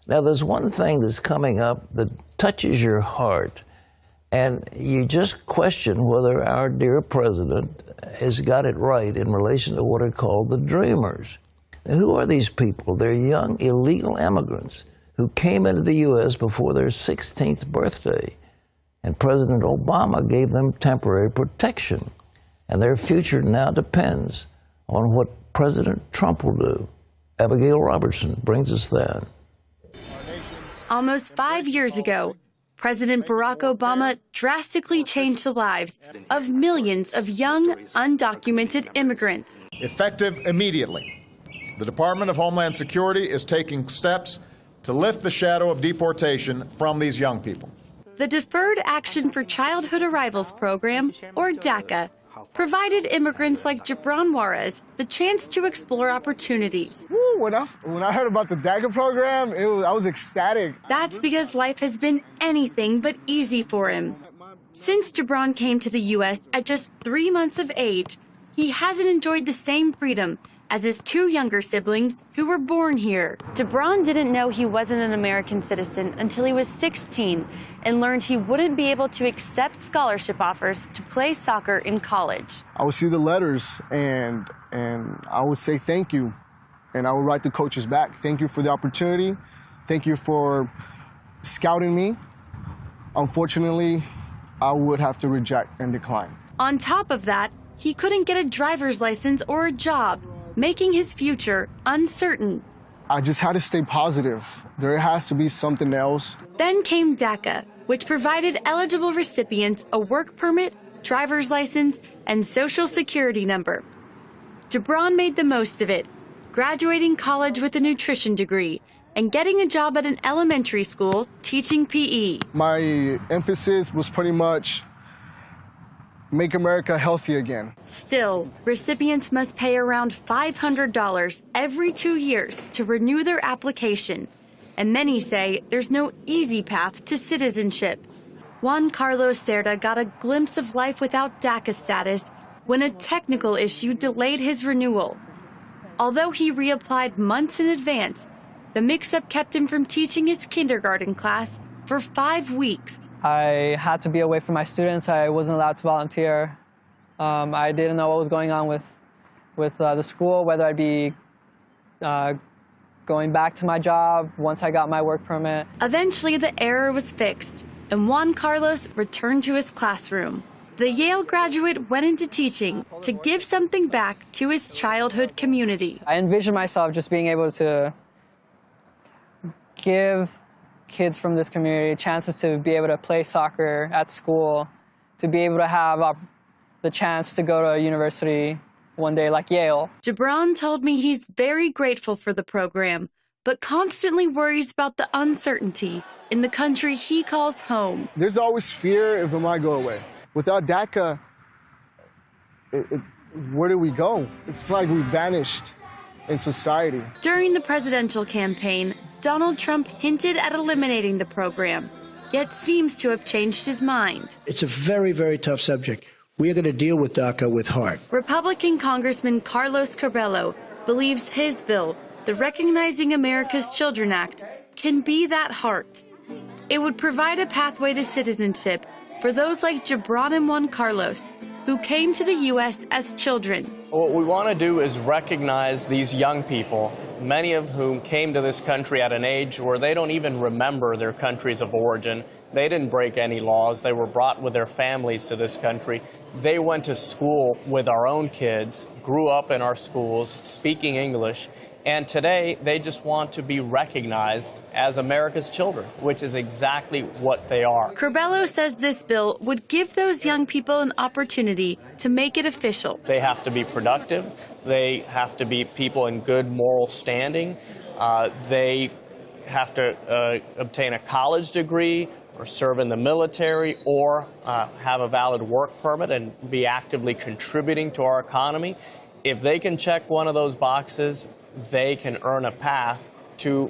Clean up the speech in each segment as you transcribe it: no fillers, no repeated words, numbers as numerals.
Now, there's one thing that's coming up that touches your heart, and you just question whether our dear president has got it right in relation to what are called the Dreamers. Now, who are these people? They're young illegal immigrants who came into the U.S. before their 16th birthday, and President Obama gave them temporary protection, and their future now depends on what President Trump will do. Abigail Robertson brings us that. Almost 5 years ago, President Barack Obama drastically changed the lives of millions of young, undocumented immigrants. Effective immediately, the Department of Homeland Security is taking steps to lift the shadow of deportation from these young people. The Deferred Action for Childhood Arrivals program, or DACA, provided immigrants like Gibran Juarez the chance to explore opportunities. Woo, when I heard about the DACA program, I was ecstatic. That's because life has been anything but easy for him. Since Gibran came to the U.S. at just 3 months of age, he hasn't enjoyed the same freedom as his 2 younger siblings who were born here. Gibran didn't know he wasn't an American citizen until he was 16 and learned he wouldn't be able to accept scholarship offers to play soccer in college. I would see the letters and I would say thank you, and I would write the coaches back. Thank you for the opportunity. Thank you for scouting me. Unfortunately, I would have to reject and decline. On top of that, he couldn't get a driver's license or a job, making his future uncertain. I just had to stay positive. There has to be something else. Then came DACA, which provided eligible recipients a work permit, driver's license, and social security number. Gibran made the most of it, graduating college with a nutrition degree and getting a job at an elementary school teaching PE. My emphasis was pretty much make America healthy again. Still, recipients must pay around $500 every 2 years to renew their application. And many say there's no easy path to citizenship. Juan Carlos Cerda got a glimpse of life without DACA status when a technical issue delayed his renewal. Although he reapplied months in advance, the mix-up kept him from teaching his kindergarten class for 5 weeks. I had to be away from my students. I wasn't allowed to volunteer. I didn't know what was going on with the school, whether I'd be going back to my job once I got my work permit. Eventually, the error was fixed, and Juan Carlos returned to his classroom. The Yale graduate went into teaching to give something back to his childhood community. I envisioned myself just being able to give kids from this community chances to be able to play soccer at school, to be able to have the chance to go to a university one day like Yale. Gibran told me he's very grateful for the program, but constantly worries about the uncertainty in the country he calls home. There's always fear if it might go away. Without DACA, where do we go? It's like we vanished in society. During the presidential campaign, Donald Trump hinted at eliminating the program, yet seems to have changed his mind. It's a very, very tough subject. We are going to deal with DACA with heart. Republican Congressman Carlos Curbelo believes his bill, the Recognizing America's Children Act, can be that heart. It would provide a pathway to citizenship for those like Gibran and Juan Carlos, who came to the U.S. as children. What we want to do is recognize these young people, many of whom came to this country at an age where they don't even remember their countries of origin. They didn't break any laws. They were brought with their families to this country. They went to school with our own kids, grew up in our schools, speaking English, and today they just want to be recognized as America's children, which is exactly what they are. Curbelo says this bill would give those young people an opportunity to make it official. They have to be productive. They have to be people in good moral standing. They have to obtain a college degree or serve in the military or have a valid work permit and be actively contributing to our economy. If they can check one of those boxes, they can earn a path to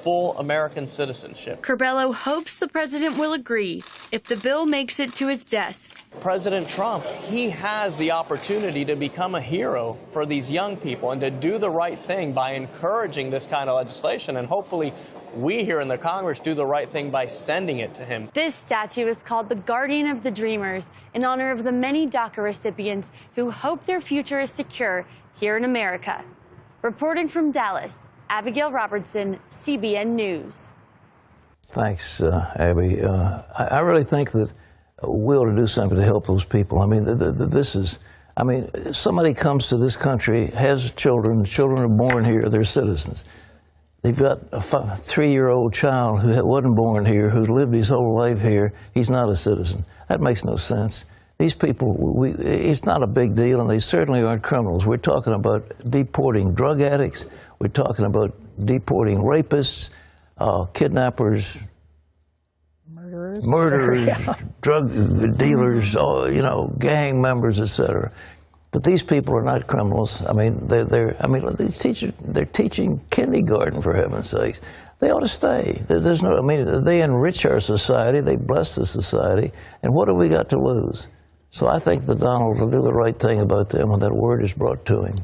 full American citizenship. Curbelo hopes the president will agree if the bill makes it to his desk. President Trump, he has the opportunity to become a hero for these young people and to do the right thing by encouraging this kind of legislation. And hopefully we here in the Congress do the right thing by sending it to him. This statue is called the Guardian of the Dreamers in honor of the many DACA recipients who hope their future is secure here in America. Reporting from Dallas, Abigail Robertson, CBN News. Thanks, Abby. I really think that we ought to do something to help those people. I mean, somebody comes to this country, has children, the children are born here, they're citizens. They've got a 3-year-old child who wasn't born here, who lived his whole life here. He's not a citizen. That makes no sense. These people, it's not a big deal, and they certainly aren't criminals. We're talking about deporting drug addicts. We're talking about deporting rapists, kidnappers, murderers, yeah, drug dealers, gang members, etc. But these people are not criminals. I mean, these teachers, they're teaching kindergarten, for heaven's sakes. They ought to stay. They enrich our society. They bless the society. And what have we got to lose? So I think that Donald will do the right thing about them when that word is brought to him.